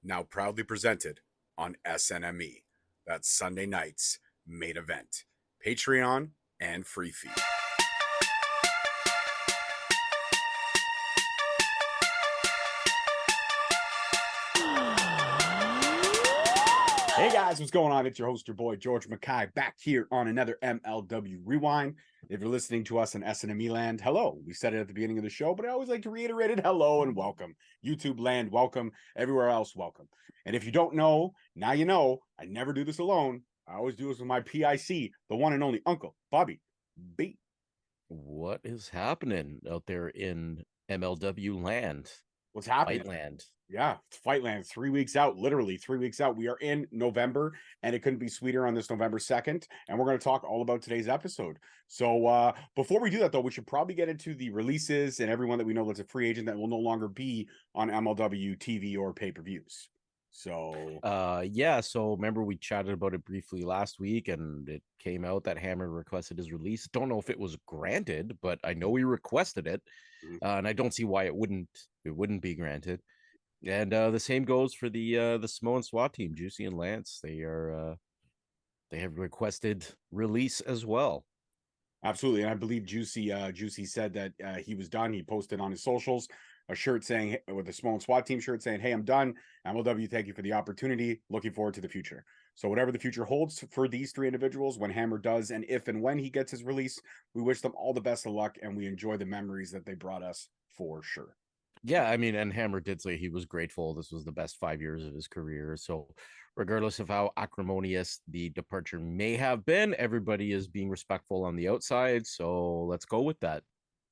now proudly presented on SNME. That's Sunday night's main event, Patreon and free feed. Hey guys, what's going on? It's your host, your boy, George Mackay, back here on another MLW Rewind. If you're listening to us in SNME land, hello. We said it at the beginning of the show, but I always like to reiterate it. Hello and welcome. YouTube land, welcome. Everywhere else, welcome. And if you don't know, now you know. I never do this alone. I always do this with my PIC, the one and only Uncle Bobby B. What is happening out there in MLW land? What's happening? FIGHTLAND. Yeah, it's FIGHTLAND. 3 weeks out, literally 3 weeks out. We are in November, and it couldn't be sweeter on this November 2nd. And we're going to talk all about today's episode. So before we do that, though, we should probably get into the releases and everyone that we know that's a free agent that will no longer be on MLW TV or pay-per-views. So so remember we chatted about it briefly last week, and it came out that Hammer requested his release. Don't know if it was granted, but I know he requested it, and I don't see why it wouldn't be granted. And the same goes for the Samoan SWAT team, Juicy and Lance. They have requested release as well. Absolutely. And I believe Juicy said that he was done. He posted on his socials a shirt saying, with a Samoan SWAT team shirt saying, "Hey, I'm done. MLW, thank you for the opportunity. Looking forward to the future." So whatever the future holds for these three individuals, when Hammer does, and if and when he gets his release, we wish them all the best of luck, and we enjoy the memories that they brought us for sure. Yeah, I mean, and Hammer did say he was grateful. This was the best 5 years of his career. So regardless of how acrimonious the departure may have been, everybody is being respectful on the outside. So let's go with that.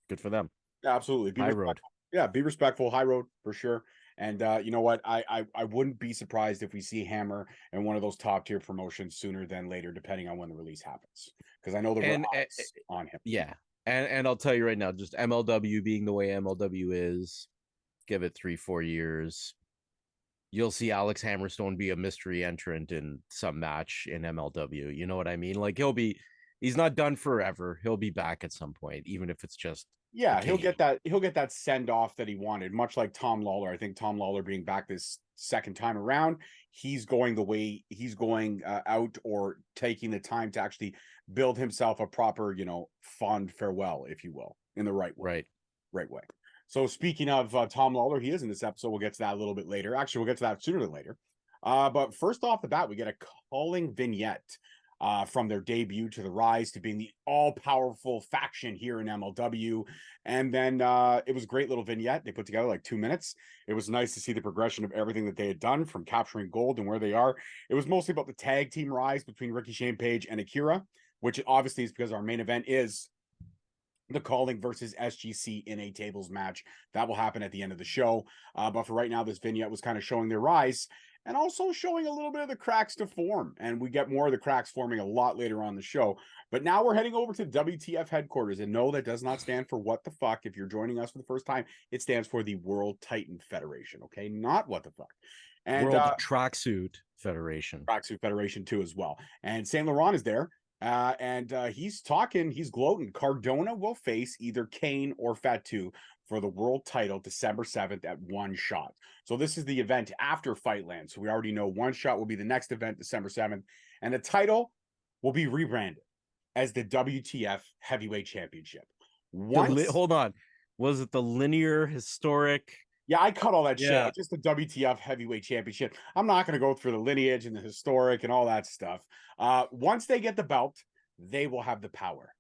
Good for them. Absolutely. High road. Yeah, be respectful. High road for sure. And you know what? I wouldn't be surprised if we see Hammer in one of those top tier promotions sooner than later, depending on when the release happens. Because I know there were odds on him. Yeah. And I'll tell you right now, just MLW being the way MLW is, give it 3-4 years, you'll see Alex Hammerstone be a mystery entrant in some match in MLW. You know what I mean? Like he's not done forever. He'll be back at some point, even if it's just He'll get that send off that he wanted, much like Tom Lawler. I think Tom Lawler being back this second time around, he's going the way he's going out, or taking the time to actually build himself a proper, fond farewell, if you will, in the right way. Right way. So speaking of Tom Lawler, he is in this episode. We'll get to that a little bit later. Actually, we'll get to that sooner than later. But first off the bat, we get a calling vignette from their debut to the rise to being the all-powerful faction here in MLW. And then it was a great little vignette. They put together like 2 minutes. It was nice to see the progression of everything that they had done from capturing gold and where they are. It was mostly about the tag team rise between Ricky Shane Page and Akira, which obviously is because our main event is the Calling versus SGC in a tables match. That will happen at the end of the show. But for right now, this vignette was kind of showing their rise and also showing a little bit of the cracks to form. And we get more of the cracks forming a lot later on the show. But now we're heading over to WTF headquarters. And no, that does not stand for what the fuck. If you're joining us for the first time, it stands for the World Titan Federation. Okay, not what the fuck. And World Tracksuit Federation. Tracksuit Federation too as well. And Saint Laurent is there. And he's talking, he's gloating. Cardona will face either Kane or Fatu for the world title December 7th at One Shot. So this is the event after FIGHTLAND. So we already know One Shot will be the next event, December 7th. And the title will be rebranded as the WTF Heavyweight Championship. Hold on. Was it the linear historic? Yeah, I cut all that shit out. Just the WTF Heavyweight Championship. I'm not going to go through the lineage and the historic and all that stuff. Once they get the belt, they will have the power.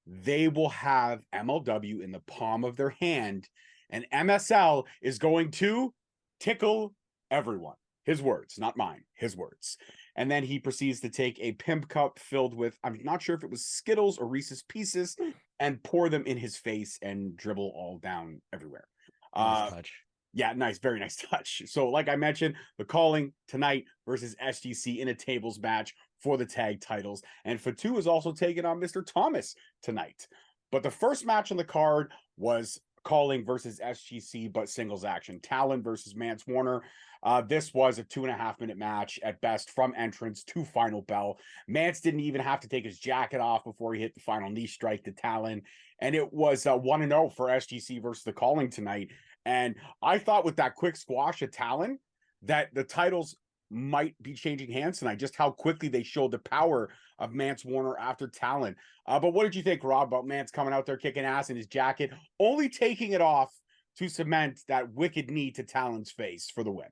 They will have MLW in the palm of their hand, and MSL is going to tickle everyone. His words, not mine, his words. And then he proceeds to take a pimp cup filled with, I'm not sure if it was Skittles or Reese's Pieces, and pour them in his face and dribble all down everywhere. Nice touch. Yeah, nice, very nice touch. So like I mentioned, the Calling tonight versus SGC in a tables match for the tag titles. And Fatu is also taking on Mr. Thomas tonight. But the first match on the card was Calling versus SGC, but singles action. Talon versus Mance Warner. This was a 2.5 minute match at best from entrance to final bell. Mance didn't even have to take his jacket off before he hit the final knee strike to Talon. And it was 1-0 for SGC versus the Calling tonight. And I thought with that quick squash of Talon, that the titles might be changing hands tonight, just how quickly they showed the power of Mance Warner after Talon. But what did you think, Rob, about Mance coming out there kicking ass in his jacket, only taking it off to cement that wicked knee to Talon's face for the win?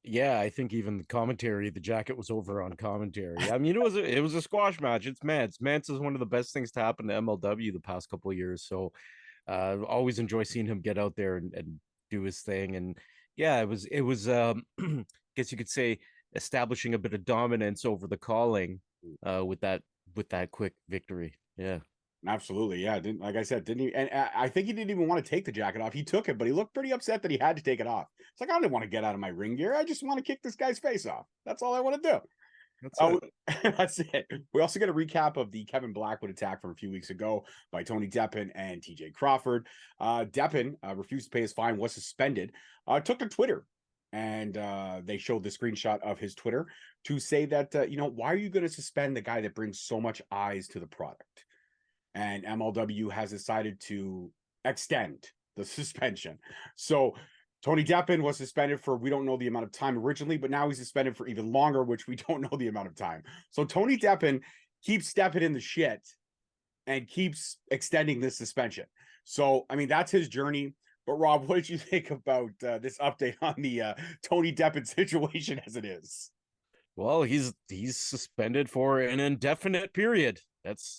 Yeah, I think even the commentary, the jacket was over on commentary. I mean, it was a squash match. It's Mance. Mance is one of the best things to happen to MLW the past couple of years. So always enjoy seeing him get out there and do his thing. And yeah, it was I guess you could say establishing a bit of dominance over the calling with that quick victory. Yeah. Absolutely, yeah. Didn't, like I said, didn't he? And I think he didn't even want to take the jacket off. He took it, but he looked pretty upset that he had to take it off. It's like, I didn't want to get out of my ring gear. I just want to kick this guy's face off. That's all I want to do. That's it. That's it. We also get a recap of the Kevin Blackwood attack from a few weeks ago by Tony Deppen and TJ Crawford. Deppen refused to pay his fine, was suspended, took to Twitter, and they showed the screenshot of his Twitter to say that, why are you going to suspend the guy that brings so much eyes to the product? And MLW has decided to extend the suspension. So Tony Deppen was suspended for, we don't know the amount of time originally, but now he's suspended for even longer, which we don't know the amount of time. So Tony Deppen keeps stepping in the shit and keeps extending this suspension. So, I mean, that's his journey. But Rob, what did you think about this update on the Tony Deppen situation as it is? Well, he's suspended for an indefinite period.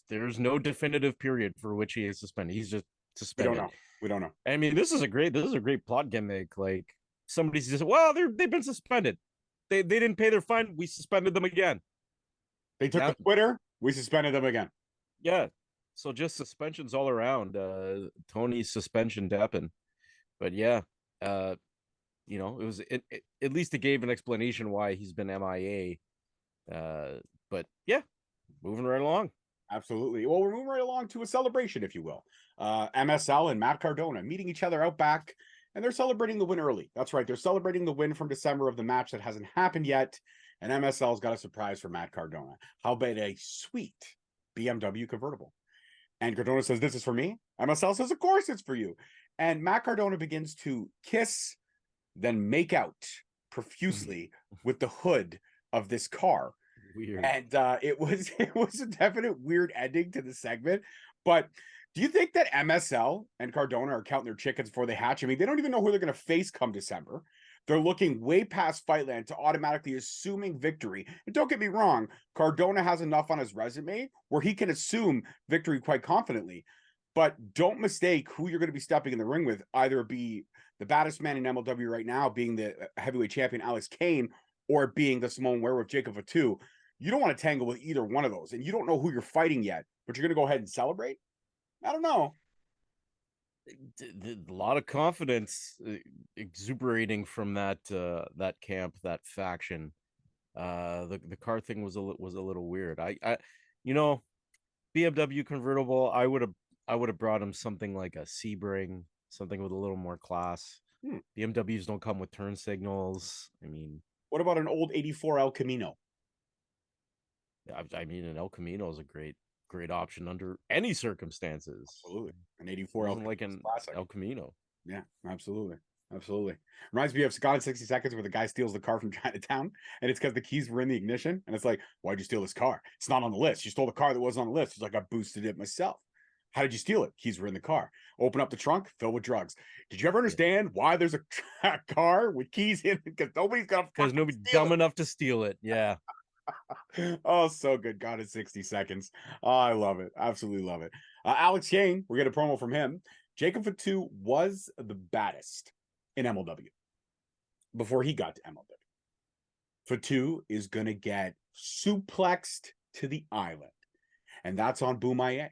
There's no definitive period for which he is suspended. He's just suspended. We don't know. I mean, this is a great plot gimmick. Like somebody's just, well, they've been suspended. They didn't pay their fine. We suspended them again. They took the Twitter. We suspended them again. Yeah. So just suspensions all around. Tony's suspension Deppen. But yeah, it was at least it gave an explanation why he's been MIA. But yeah, moving right along. Absolutely. Well, we're moving right along to a celebration, if you will. MSL and Matt Cardona meeting each other out back, and they're celebrating the win early. That's right. They're celebrating the win from December of the match that hasn't happened yet. And MSL's got a surprise for Matt Cardona. How about a sweet BMW convertible? And Cardona says, "This is for me." MSL says, "Of course it's for you." And Matt Cardona begins to kiss, then make out profusely with the hood of this car. Weird. And it was a definite weird ending to the segment. But do you think that MSL and Cardona are counting their chickens before they hatch? I mean, they don't even know who they're going to face come December. They're looking way past FIGHTLAND to automatically assuming victory. And don't get me wrong, Cardona has enough on his resume where he can assume victory quite confidently. But don't mistake who you're going to be stepping in the ring with. Either be the baddest man in MLW right now, being the heavyweight champion Alex Kane, or being the Samoan werewolf Jacob Fatu. You don't want to tangle with either one of those, and you don't know who you're fighting yet, but you're going to go ahead and celebrate? I don't know. A lot of confidence exuberating from that camp, that faction. The car thing was a little weird. I BMW convertible, I would have brought him something like a Sebring, something with a little more class. BMWs don't come with turn signals. I mean, what about an old 84 El Camino? I mean, an El Camino is a great option under any circumstances. Absolutely. An 84 El like an El Camino. Yeah, absolutely. Reminds me of Gone in 60 Seconds, where the guy steals the car from Chinatown, and it's because the keys were in the ignition, and it's like, why'd you steal this car? It's not on the list. You stole the car that wasn't on the list. He's like, I boosted it myself. How did you steal it? Keys were in the car. Open up the trunk, fill with drugs. Did you ever understand why there's a car with keys in it? Because nobody's dumb enough to steal it. Yeah. Oh, so good. Gone in 60 Seconds. Oh, I love it. Absolutely love it. Alex Kane, we're getting a promo from him. Jacob Fatu was the baddest in MLW before he got to MLW. Fatu is going to get suplexed to the island, and that's on Bomaye.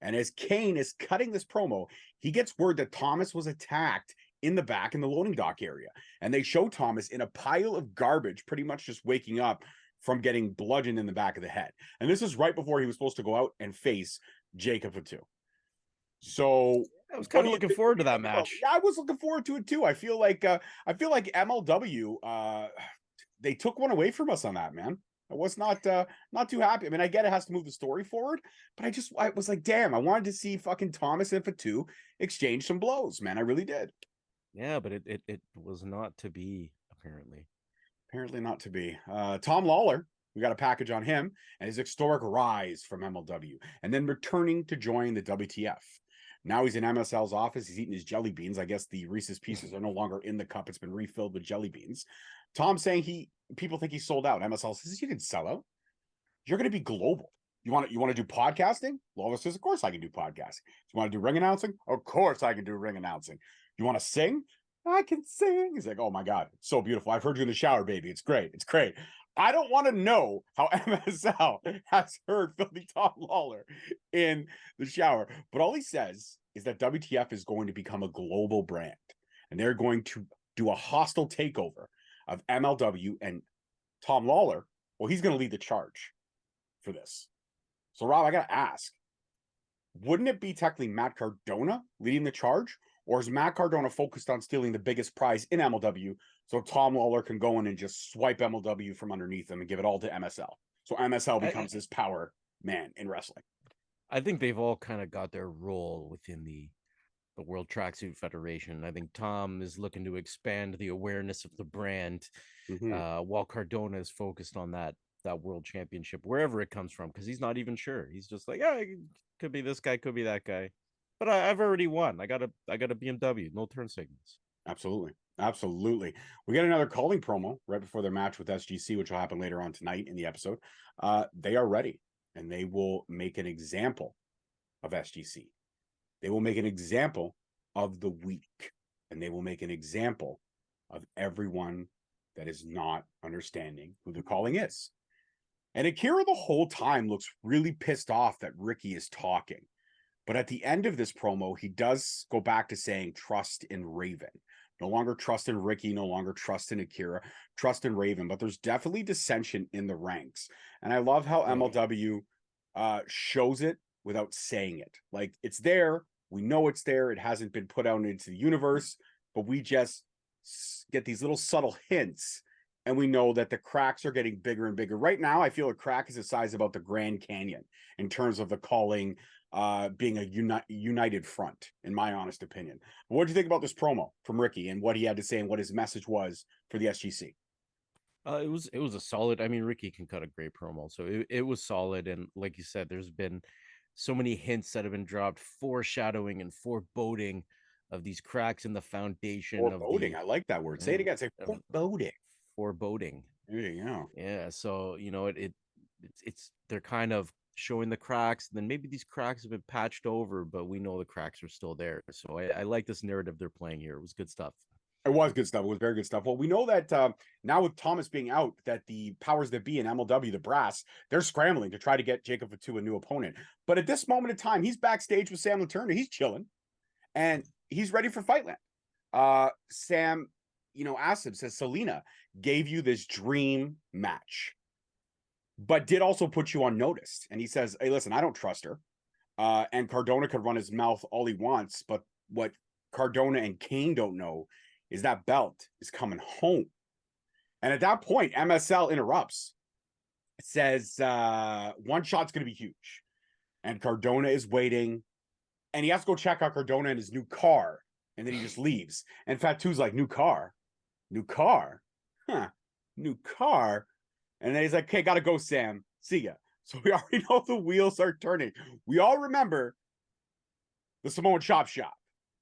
And as Kane is cutting this promo, he gets word that Thomas was attacked in the back in the loading dock area. And they show Thomas in a pile of garbage, pretty much just waking up from getting bludgeoned in the back of the head. And this is right before he was supposed to go out and face Jacob Fatu. So I was kind of looking forward to that match. Yeah, I was looking forward to it too. I feel like MLW they took one away from us on that, man. I was not too happy. I mean, I get it has to move the story forward, but I was like, damn, I wanted to see fucking Thomas and Fatu exchange some blows, man. I really did. Yeah, but it was not to be. apparently. Apparently not to be. Tom Lawler, we got a package on him and his historic rise from MLW and then returning to join the WTF. Now he's in MSL's office. He's eating his jelly beans. I guess the Reese's Pieces are no longer in the cup. It's been refilled with jelly beans. Tom saying people think he's sold out. MSL says you can sell out. You're going to be global. You want to do podcasting? Lawler says, of course I can do podcasting. You want to do ring announcing? Of course I can do ring announcing. You want to sing? I can sing. He's like, oh my God, it's so beautiful. I've heard you in the shower, baby. It's great. It's great. I don't want to know how MSL has heard Filthy Tom Lawler in the shower. But all he says is that WTF is going to become a global brand. And they're going to do a hostile takeover of MLW. And Tom Lawler, well, he's going to lead the charge for this. So, Rob, I got to ask, wouldn't it be technically Matt Cardona leading the charge? Or is Matt Cardona focused on stealing the biggest prize in MLW so Tom Lawler can go in and just swipe MLW from underneath him and give it all to MSL? So MSL becomes this power man in wrestling. I think they've all kind of got their role within the World Tracksuit Federation. I think Tom is looking to expand the awareness of the brand, while Cardona is focused on that world championship, wherever it comes from, because he's not even sure. He's just like, yeah, it could be this guy, could be that guy. But I've already won. I got a BMW, no turn signals. Absolutely. Absolutely. We got another calling promo right before their match with SGC, which will happen later on tonight in the episode. They are ready, and they will make an example of SGC. They will make an example of the weak, and they will make an example of everyone that is not understanding who the calling is. And Akira the whole time looks really pissed off that Ricky is talking. But at the end of this promo, he does go back to saying trust in Raven. No longer trust in Ricky, no longer trust in Akira, trust in Raven. But there's definitely dissension in the ranks. And I love how MLW shows it without saying it. Like, it's there. We know it's there. It hasn't been put out into the universe. But we just get these little subtle hints. And we know that the cracks are getting bigger and bigger. Right now, I feel a crack is the size about the Grand Canyon in terms of the calling being a united front, in my honest opinion. What do you think about this promo from Ricky and what he had to say and what his message was for the SGC? It was a solid. I mean, Ricky can cut a great promo, so it was solid. And like you said, there's been so many hints that have been dropped, foreshadowing and foreboding of these cracks in the foundation. Foreboding. I like that word. Say it again. Say foreboding. Foreboding. There you go. Yeah. So it's they're kind of showing the cracks, and then maybe these cracks have been patched over, but we know the cracks are still there. So I like this narrative they're playing here. It was good stuff. It was good stuff. It was very good stuff. Well, we know that now with Thomas being out, that the powers that be in MLW, the brass, they're scrambling to try to get Jacob Fatu a new opponent. But at this moment in time, he's backstage with Sam Laterna. He's chilling, and he's ready for Fightland. Sam, asked him, says, Selena gave you this dream match, but did also put you on notice. And he says, hey, listen, I don't trust her. And Cardona could run his mouth all he wants, but what Cardona and Kane don't know is that belt is coming home. And at that point, MSL interrupts. It says, one shot's going to be huge. And Cardona is waiting. And he has to go check out Cardona in his new car. And then he just leaves. And Fatu's like, new car? New car? Huh. New car? And then he's like, okay, got to go, Sam. See ya. So we already know the wheels are turning. We all remember the Samoan Chop Shop.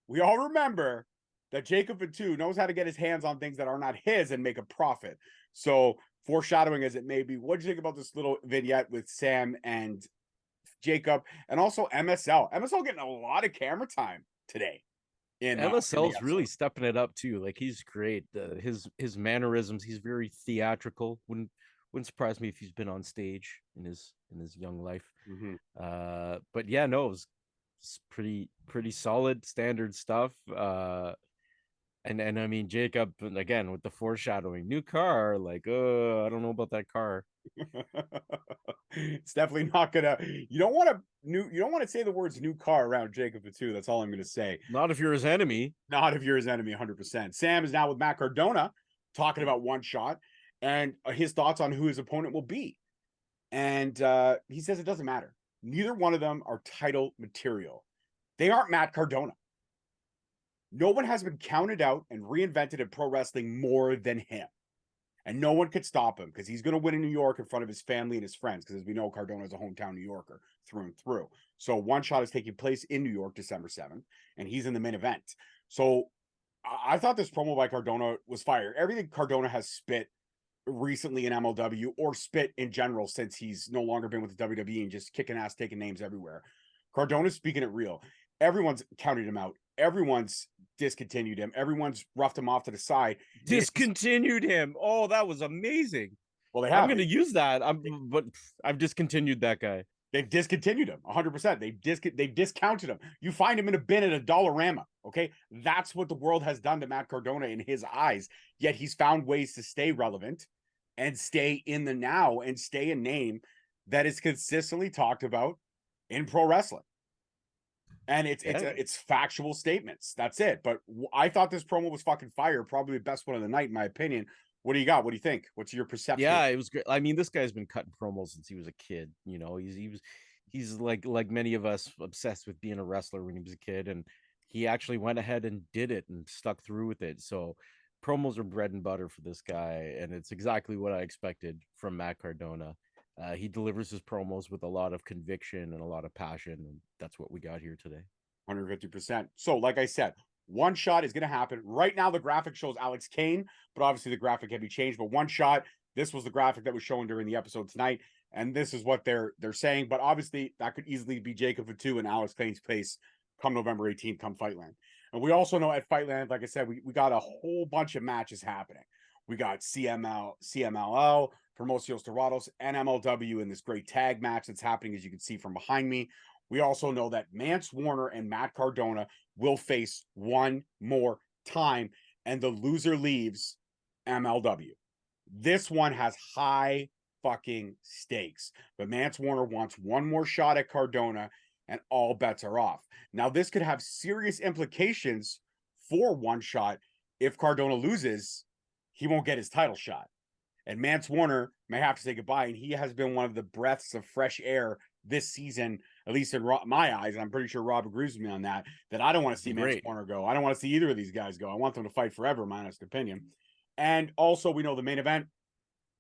We all remember that Jacob Fatu knows how to get his hands on things that are not his and make a profit. So, foreshadowing as it may be, what do you think about this little vignette with Sam and Jacob, and also MSL? MSL getting a lot of camera time today. MSL's really stepping it up too. Like, he's great. His mannerisms. He's very theatrical. Wouldn't surprise me if he's been on stage in his young life. But yeah, no, it was pretty solid standard stuff. And I mean, Jacob, again, with the foreshadowing, new car, like, I don't know about that car. It's definitely not gonna. You don't want to say the words new car around Jacob Fatu. That's all I'm gonna say. Not if you're his enemy. Not if you're his enemy, 100%. Sam is now with Matt Cardona talking about one shot and his thoughts on who his opponent will be. And he says it doesn't matter. Neither one of them are title material. They aren't Matt Cardona. No one has been counted out and reinvented in pro wrestling more than him. And no one could stop him because he's going to win in New York in front of his family and his friends. Because as we know, Cardona is a hometown New Yorker through and through. So One Shot is taking place in New York December 7th, and he's in the main event. So I thought this promo by Cardona was fire. Everything Cardona has spit recently in MLW or spit in general since he's no longer been with the WWE and just kicking ass, taking names everywhere. Cardona's speaking it real. Everyone's counted him out. Everyone's discontinued him. Everyone's roughed him off to the side. Discontinued him. Oh, that was amazing. Well, they have. I'm going to use that. But I've discontinued that guy. They've discontinued him 100%. They've discounted him. You find him in a bin at a Dollarama. Okay, that's what the world has done to Matt Cardona in his eyes. Yet he's found ways to stay relevant and stay in the now and stay a name that is consistently talked about in pro wrestling. And it's factual statements. That's it. But I thought this promo was fucking fire. Probably the best one of the night, in my opinion. What do you got? What do you think? What's your perception? Yeah, it was great. I mean, this guy's been cutting promos since he was a kid. You know, he's like many of us obsessed with being a wrestler when he was a kid, and he actually went ahead and did it and stuck through with it. So promos are bread and butter for this guy, and it's exactly what I expected from Matt Cardona. He delivers his promos with a lot of conviction and a lot of passion, and that's what we got here today. 150%. So, like I said, One Shot is going to happen. Right now, the graphic shows Alex Kane, but obviously the graphic can be changed. But One Shot, this was the graphic that was shown during the episode tonight, and this is what they're saying. But obviously, that could easily be Jacob Fatu and Alex Kane's place come November 18th, come FIGHTLAND. And we also know at FIGHTLAND, like I said, we got a whole bunch of matches happening. We got CMLL, Promocios Dorados, and MLW in this great tag match that's happening, as you can see from behind me. We also know that Mance Warner and Matt Cardona will face one more time, and the loser leaves MLW. This one has high fucking stakes, but Mance Warner wants one more shot at Cardona, and all bets are off. Now, this could have serious implications for One Shot. If Cardona loses, he won't get his title shot. And Mance Warner may have to say goodbye. And he has been one of the breaths of fresh air this season, at least in my eyes. And I'm pretty sure Rob agrees with me on that I don't want to see Mance Warner go. I don't want to see either of these guys go. I want them to fight forever, my honest opinion. And also, we know the main event,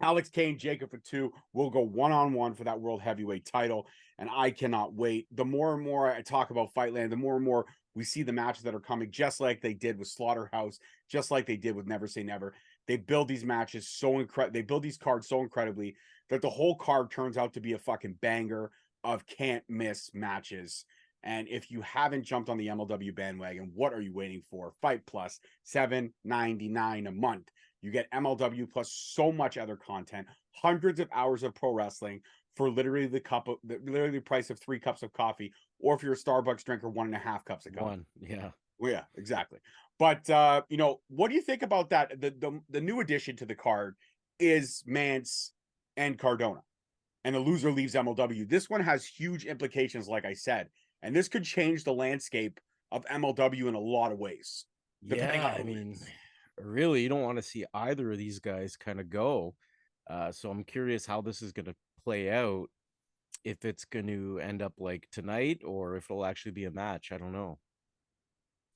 Alex Kane, Jacob Fatu will go one-on-one for that world heavyweight title. And I cannot wait. The more and more I talk about FIGHTLAND, the more and more we see the matches that are coming, just like they did with Slaughterhouse, just like they did with Never Say Never. They build these matches so incredible. They build these cards so incredibly that the whole card turns out to be a fucking banger of can't miss matches. And if you haven't jumped on the MLW bandwagon, what are you waiting for? Fight Plus, $7.99 a month. You get MLW plus so much other content, hundreds of hours of pro wrestling for literally the price of 3 cups of coffee, or if you're a Starbucks drinker, 1.5 cups of coffee. Yeah. Well, yeah, exactly. But you know, what do you think about that? The new addition to the card is Mance and Cardona, and the loser leaves MLW. This one has huge implications, like I said, and this could change the landscape of MLW in a lot of ways. Yeah, I mean, really, you don't want to see either of these guys kind of go. So I'm curious how this is going to play out. If it's going to end up like tonight, or if it'll actually be a match, I don't know.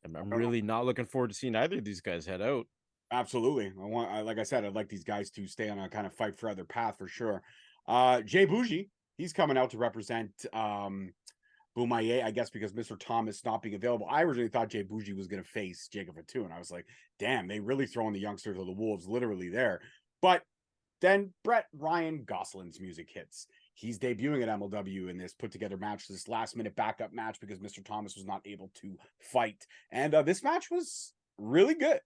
I'm really not looking forward to seeing either of these guys head out. Absolutely. Like I said, I'd like these guys to stay on a kind of fight for other path for sure. Jay Boujii, he's coming out to represent Bomaye, I guess, because Mr. Thomas not being available. I originally thought Jay Boujii was going to face Jacob Fatu, and I was like, damn, they really throwing the youngster to the wolves literally there. But then Brett Ryan Gosselin's music hits. He's debuting at MLW in this put-together match, this last-minute backup match, because Mr. Thomas was not able to fight. And this match was really good.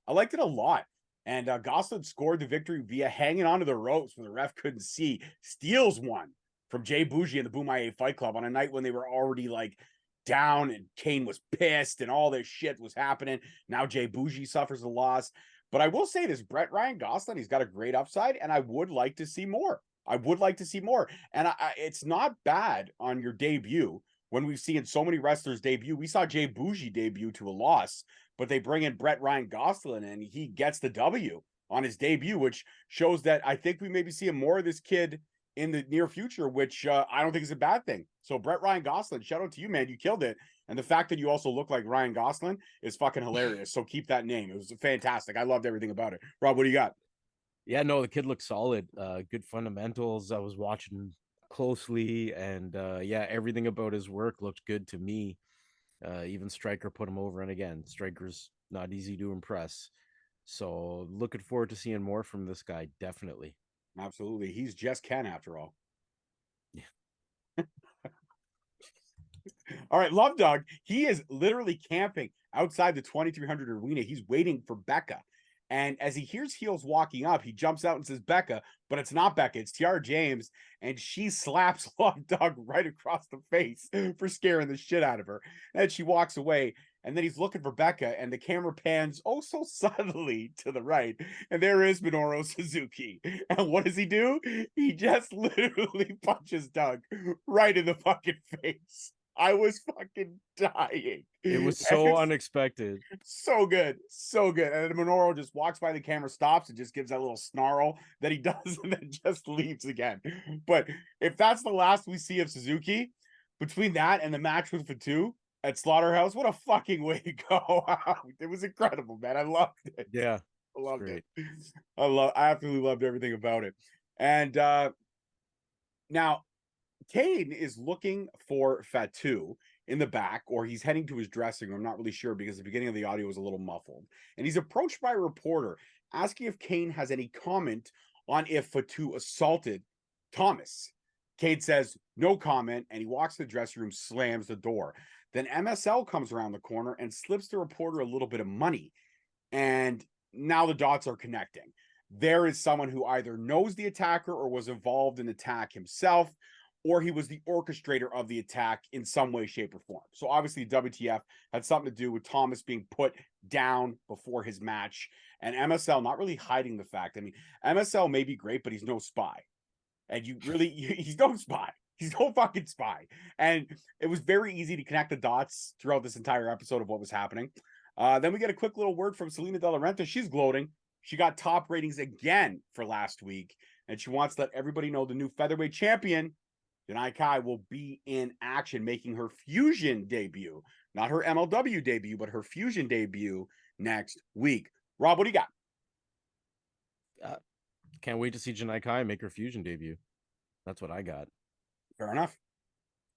I liked it a lot. And Gosselin scored the victory via hanging onto the ropes when the ref couldn't see. Steals one from Jay Boujii and the Bomaye Fight Club on a night when they were already like down and Kane was pissed and all this shit was happening. Now Jay Boujii suffers a loss. But I will say this, Brett Ryan Gosselin, he's got a great upside, and I would like to see more. And it's not bad on your debut. When we've seen so many wrestlers debut, we saw Jay Boujii debut to a loss, but they bring in Brett Ryan Gosselin and he gets the W on his debut, which shows that I think we maybe see more of this kid in the near future, which I don't think is a bad thing. So Brett Ryan Gosselin, shout out to you, man. You killed it. And the fact that you also look like Ryan Gosselin is fucking hilarious. So keep that name. It was fantastic. I loved everything about it. Rob, what do you got? Yeah, no, the kid looks solid. Good fundamentals. I was watching closely, and yeah, everything about his work looked good to me. Even Striker put him over, and again, Striker's not easy to impress. So looking forward to seeing more from this guy, definitely. Absolutely. He's just Ken after all. Yeah. All right, Love Dog. He is literally camping outside the 2300 arena. He's waiting for Becca. And as he hears Heels walking up, he jumps out and says, Becca, but it's not Becca. It's Tiara James. And she slaps Love Dog right across the face for scaring the shit out of her. And she walks away. And then he's looking for Becca, and the camera pans oh so subtly to the right. And there is Minoru Suzuki. And what does he do? He just literally punches Doug right in the fucking face. I was fucking dying. It was so unexpected. So good. So good. And then Minoru just walks by the camera, stops, and just gives that little snarl that he does, and then just leaves again. But if that's the last we see of Suzuki, between that and the match with Fatu at Slaughterhouse, what a fucking way to go out. It was incredible, man. I loved it. Yeah. I loved it. I absolutely loved everything about it. And now Kane is looking for Fatu in the back, or he's heading to his dressing room. I'm not really sure because the beginning of the audio was a little muffled. And he's approached by a reporter asking if Kane has any comment on if Fatu assaulted Thomas. Kane says no comment, and he walks to the dressing room, slams the door. Then MSL comes around the corner and slips the reporter a little bit of money. And now the dots are connecting. There is someone who either knows the attacker or was involved in the attack himself, or he was the orchestrator of the attack in some way, shape, or form. So obviously WTF had something to do with Thomas being put down before his match, and MSL not really hiding the fact. I mean, MSL may be great, but he's no spy. And he's no spy. He's no fucking spy. And it was very easy to connect the dots throughout this entire episode of what was happening. Then we get a quick little word from Selena De La Renta. She's gloating. She got top ratings again for last week, and she wants to let everybody know the new featherweight champion, Janai Kai, will be in action, making her Fusion debut. Not her MLW debut, but her Fusion debut next week. Rob, what do you got? Can't wait to see Janai Kai make her Fusion debut. That's what I got. Fair enough.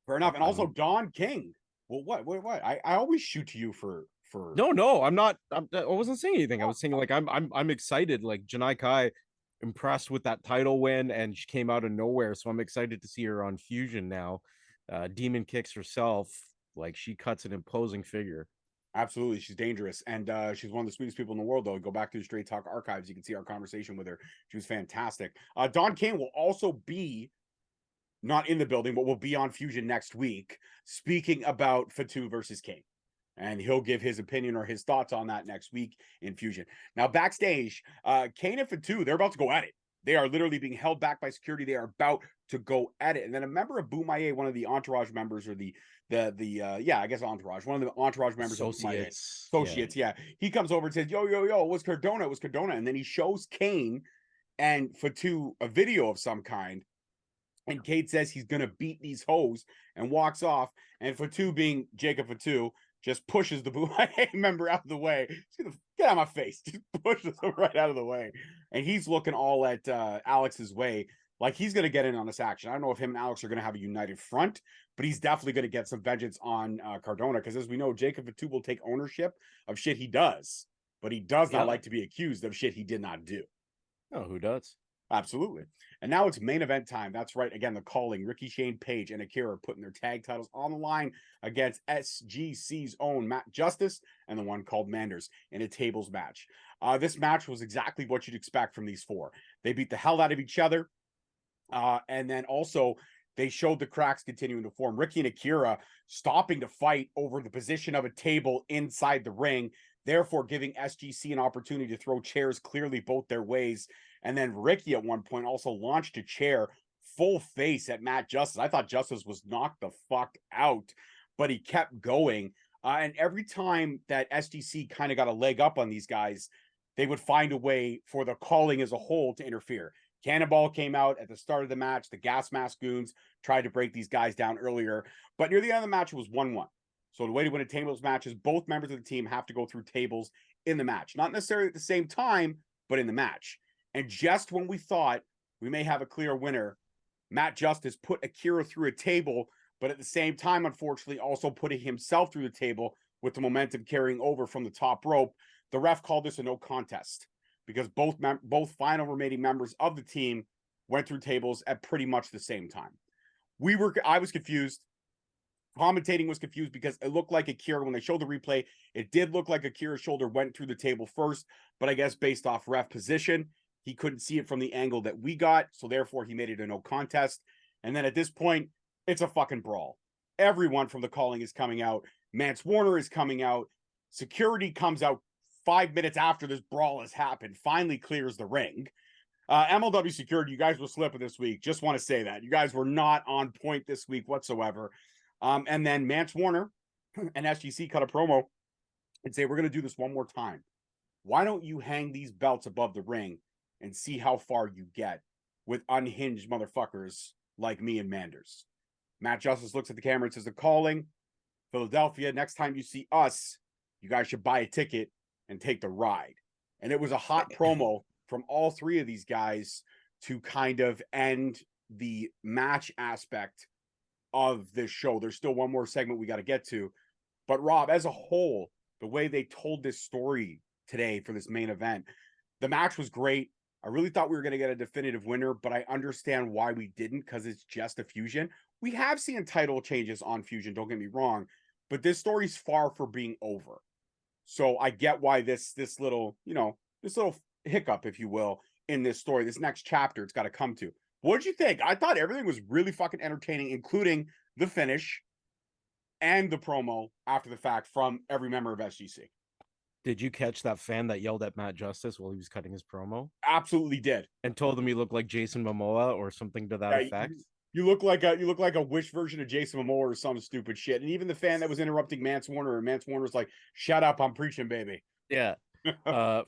Fair enough. And also Don King. Well, what? I always shoot to you for No, I'm not. I wasn't saying anything. I was saying like I'm excited. Like Janai Kai, impressed with that title win, and she came out of nowhere. So I'm excited to see her on Fusion now. Demon Kicks herself. Like she cuts an imposing figure. Absolutely, she's dangerous, and she's one of the sweetest people in the world. Though, go back to the Straight Talk archives, you can see our conversation with her. She was fantastic. Don King will also be not in the building, but will be on Fusion next week, speaking about Fatu versus Kane, and he'll give his opinion or his thoughts on that next week in Fusion. Now, backstage, Kane and Fatu, they're about to go at it. They are literally being held back by security. They are about to go at it, and then a member of Bomaye, one of the entourage members, or the I guess entourage, one of the entourage members, associates, yeah. He comes over and says, yo, it was Cardona, and then he shows Kane and Fatu a video of some kind, and Kate says he's gonna beat these hoes and walks off, and Fatu, being Jacob Fatu, just pushes the Bomaye member out of the way. Get out of my face. Just pushes him right out of the way. And he's looking all at Alex's way, like he's going to get in on this action. I don't know if him and Alex are going to have a united front, but he's definitely going to get some vengeance on Cardona, because as we know, Jacob Fatu will take ownership of shit he does, but he does not like to be accused of shit he did not do. Oh, who does? Absolutely. And now it's main event time. That's right. Again, the calling. Ricky Shane Page and Akira putting their tag titles on the line against SGC's own Matt Justice and the one called Manders in a tables match. This match was exactly what you'd expect from these four. They beat the hell out of each other. And then also they showed the cracks continuing to form. Ricky and Akira stopping to fight over the position of a table inside the ring, therefore giving SGC an opportunity to throw chairs clearly both their ways. And then Ricky at one point also launched a chair full face at Matt Justice. I thought Justice was knocked the fuck out, but he kept going. And every time that SGC kind of got a leg up on these guys, they would find a way for the calling as a whole to interfere. Cannonball came out at the start of the match. The Gas Mask Goons tried to break these guys down earlier, but near the end of the match, it was 1-1. So the way to win a tables match is both members of the team have to go through tables in the match. Not necessarily at the same time, but in the match. And just when we thought we may have a clear winner, Matt Justice put Akira through a table, but at the same time, unfortunately, also putting himself through the table with the momentum carrying over from the top rope. The ref called this a no contest because both final remaining members of the team went through tables at pretty much the same time. I was confused. Commentating was confused because it looked like Akira, when they showed the replay, it did look like Akira's shoulder went through the table first, but I guess based off ref position, he couldn't see it from the angle that we got, so therefore he made it a no contest. And then at this point, it's a fucking brawl. Everyone from the calling is coming out. Mance Warner is coming out. Security comes out 5 minutes after this brawl has happened, finally clears the ring. MLW security, you guys were slipping this week. Just want to say that. You guys were not on point this week whatsoever. And then Mance Warner and SGC cut a promo and say, we're going to do this one more time. Why don't you hang these belts above the ring and see how far you get with unhinged motherfuckers like me and Manders? Matt Justice looks at the camera and says, the calling, Philadelphia, next time you see us, you guys should buy a ticket and take the ride. And it was a hot promo from all three of these guys to kind of end the match aspect of this show. There's still one more segment we got to get to. But Rob, as a whole, the way they told this story today for this main event, the match was great. I really thought we were going to get a definitive winner, but I understand why we didn't, because it's just a Fusion. We have seen title changes on Fusion, don't get me wrong, but this story's far from being over. So I get why this little, this little hiccup, if you will, in this story, this next chapter it's got to come to. What did you think? I thought everything was really fucking entertaining, including the finish and the promo after the fact from every member of SGC. Did you catch that fan that yelled at Matt Justice while he was cutting his promo? Absolutely did. And told him he looked like Jason Momoa or something to that effect. You look like a Wish version of Jason Momoa or some stupid shit. And even the fan that was interrupting Mance Warner, and Mance Warner's like, "Shut up, I'm preaching, baby." Yeah.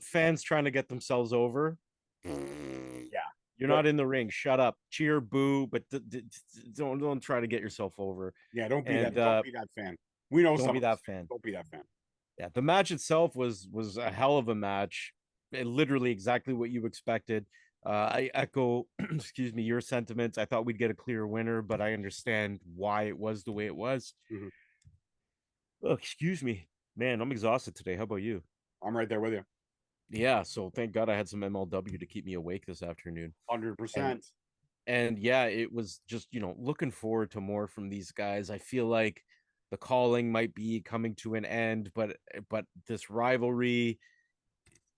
Fans trying to get themselves over. Yeah. You're not in the ring. Shut up. Cheer, boo, but don't try to get yourself over. Yeah, don't be that fan. We know don't be that fan. Don't be that fan. Yeah, the match itself was a hell of a match. Literally exactly what you expected. I echo, excuse me, your sentiments. I thought we'd get a clear winner, but I understand why it was the way it was. Mm-hmm. Oh, excuse me, man. I'm exhausted today. How about you? I'm right there with you. Yeah, so thank God I had some MLW to keep me awake this afternoon. 100%. And yeah, it was just, looking forward to more from these guys. I feel like the calling might be coming to an end, but this rivalry,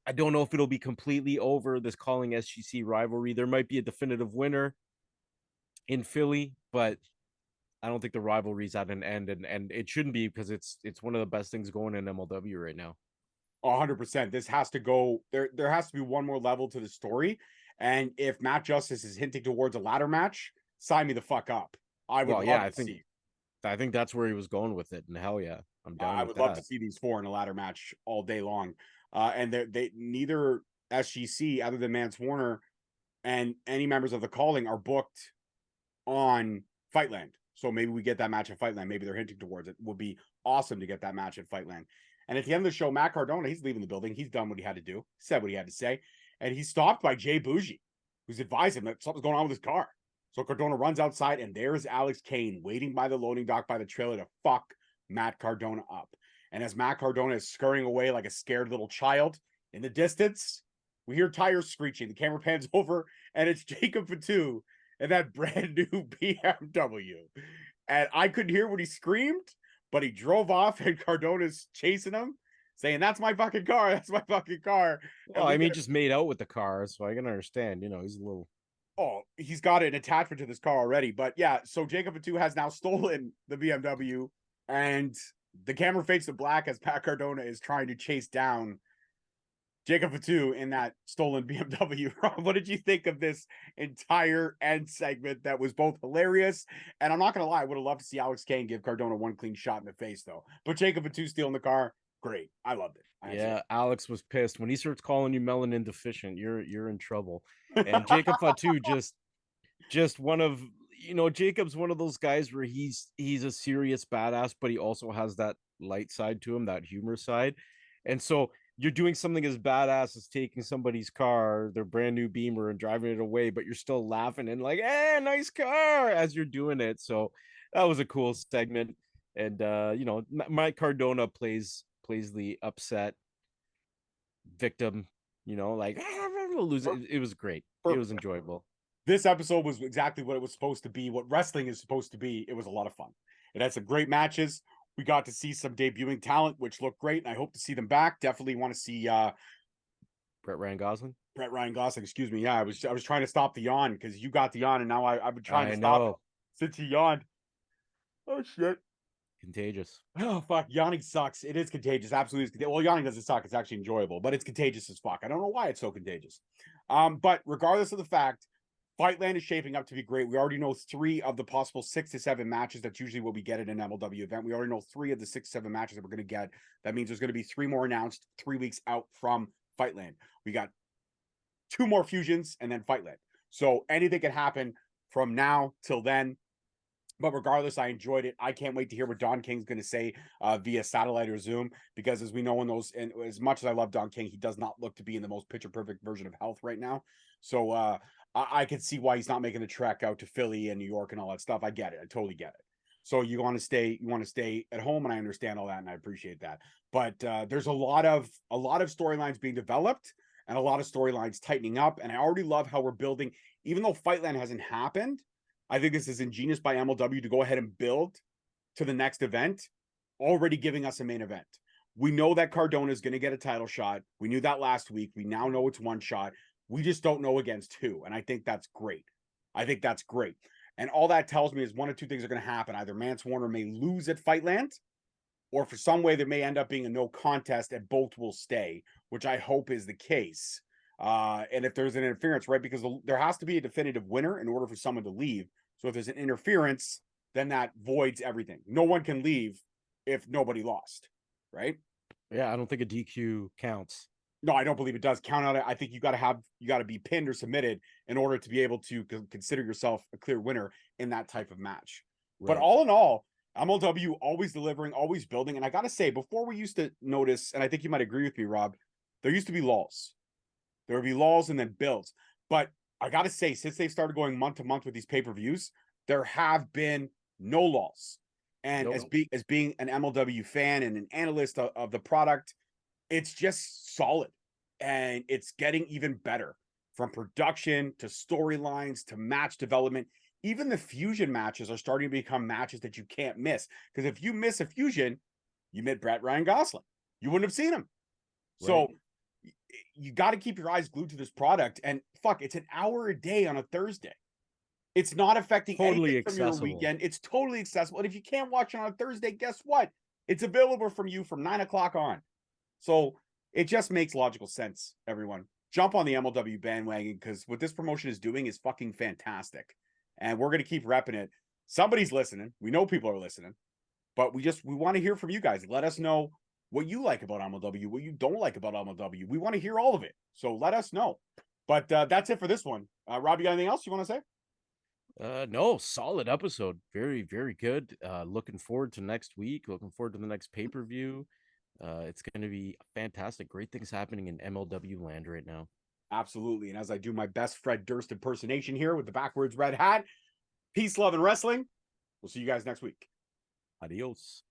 I don't know if it'll be completely over, this calling SGC rivalry. There might be a definitive winner in Philly, but I don't think the rivalry's at an end, and it shouldn't be, because it's one of the best things going in MLW right now. 100%. This has to go. There has to be one more level to the story. And if Matt Justice is hinting towards a ladder match, sign me the fuck up. I would love to see. I think that's where he was going with it, and hell yeah, I'm down. I would love to see these four in a ladder match all day long. And they neither SGC, other than Mance Warner, and any members of the calling are booked on FIGHTLAND. So maybe we get that match at FIGHTLAND. Maybe they're hinting towards it. Would be awesome to get that match at FIGHTLAND. And at the end of the show, Matt Cardona, he's leaving the building. He's done what he had to do, said what he had to say. And he's stopped by Jay Boujii, who's advised him that something's going on with his car. So Cardona runs outside, and there's Alex Kane waiting by the loading dock by the trailer to fuck Matt Cardona up. And as Matt Cardona is scurrying away like a scared little child, in the distance, we hear tires screeching. The camera pans over, and it's Jacob Fatu and that brand new BMW. And I couldn't hear what he screamed, but he drove off, and Cardona's chasing him, saying, "That's my fucking car. That's my fucking car." Well, I mean, just made out with the car, so I can understand. He's a little. Oh, he's got an attachment to this car already. But yeah, so Jacob Fatu has now stolen the BMW, and the camera fades to black as Pat Cardona is trying to chase down Jacob Fatu in that stolen BMW. Rob, what did you think of this entire end segment that was both hilarious, and I'm not going to lie, I would have loved to see Alex Kane give Cardona one clean shot in the face, though. But Jacob Fatu stealing the car, great. I loved it. Yeah, Alex was pissed. When he starts calling you melanin deficient, you're in trouble. And Jacob Fatu just one of, you know, Jacob's one of those guys where he's a serious badass, but he also has that light side to him, that humor side. And so you're doing something as badass as taking somebody's car, their brand new Beamer, and driving it away, but you're still laughing and like, "Hey, nice car," as you're doing it. So that was a cool segment. And you know, Matt Cardona plays the upset victim, you know, like lose it. It was great. It was enjoyable. This episode was exactly what it was supposed to be, what wrestling is supposed to be. It was a lot of fun. It had some great matches. We got to see some debuting talent, which looked great, and I hope to see them back. Definitely want to see Brett Ryan Gosling. Brett Ryan Gosling, excuse me. Yeah, I was trying to stop the yawn because you got the yawn, and now I've been trying to stop it since he yawned. Oh shit. Contagious. Oh fuck, yawning sucks. It is contagious. Absolutely. Well, yawning doesn't suck. It's actually enjoyable, but it's contagious as fuck. I don't know why it's so contagious. But regardless of the fact, Fightland is shaping up to be great. We already know 3 of the possible 6 to 7 matches. That's usually what we get at an MLW event. We already know 3 of the 6 7 matches that we're going to get. That means there's going to be 3 more announced 3 weeks out from Fightland. We got 2 more fusions and then Fightland. So anything can happen from now till then. But regardless, I enjoyed it. I can't wait to hear what Don King's going to say via satellite or Zoom, because as we know in those, and as much as I love Don King, he does not look to be in the most picture perfect version of health right now. So I can see why he's not making the trek out to Philly and New York and all that stuff. I get it. I totally get it. So you want to stay at home, and I understand all that, and I appreciate that. But there's a lot of storylines being developed and a lot of storylines tightening up. And I already love how we're building, even though Fightland hasn't happened. I think this is ingenious by MLW to go ahead and build to the next event, already giving us a main event. We know that Cardona is going to get a title shot. We knew that last week. We now know it's one shot. We just don't know against who. And I think that's great. And all that tells me is one of 2 things are going to happen. Either Mance Warner may lose at Fightland, or for some way there may end up being a no contest and both will stay, which I hope is the case. And if there's an interference, right, because there has to be a definitive winner in order for someone to leave. So if there's an interference, then that voids everything. No one can leave if nobody lost, right? Yeah, I don't think a DQ counts. No, I don't believe it does count on it. I think you got to be pinned or submitted in order to be able to consider yourself a clear winner in that type of match. Right. But all in all, MLW always delivering, always building. And I got to say, before we used to notice, and I think you might agree with me, Rob, there used to be lulls. There would be lulls and then builds. But I got to say, since they've started going month to month with these pay-per-views, there have been no lulls. And as being an MLW fan and an analyst of the product, it's just solid. And it's getting even better, from production to storylines to match development. Even the fusion matches are starting to become matches that you can't miss. Because if you miss a fusion, you met Brett Ryan Gosselin. You wouldn't have seen him. Right. So you got to keep your eyes glued to this product. And fuck, it's an hour a day on a Thursday. It's not affecting anything from your weekend. It's totally accessible. And if you can't watch it on a Thursday, guess what? It's available from you from 9 o'clock on. So it just makes logical sense, everyone. Jump on the MLW bandwagon, because what this promotion is doing is fucking fantastic. And we're going to keep repping it. Somebody's listening. We know people are listening. But we want to hear from you guys. Let us know what you like about MLW, what you don't like about MLW. We want to hear all of it. So let us know. But that's it for this one. Rob, you got anything else you want to say? No, solid episode. Very, very good. Looking forward to next week. Looking forward to the next pay-per-view. It's going to be fantastic. Great things happening in MLW land right now. Absolutely. And as I do my best Fred Durst impersonation here with the backwards red hat, peace, love, and wrestling. We'll see you guys next week. Adios.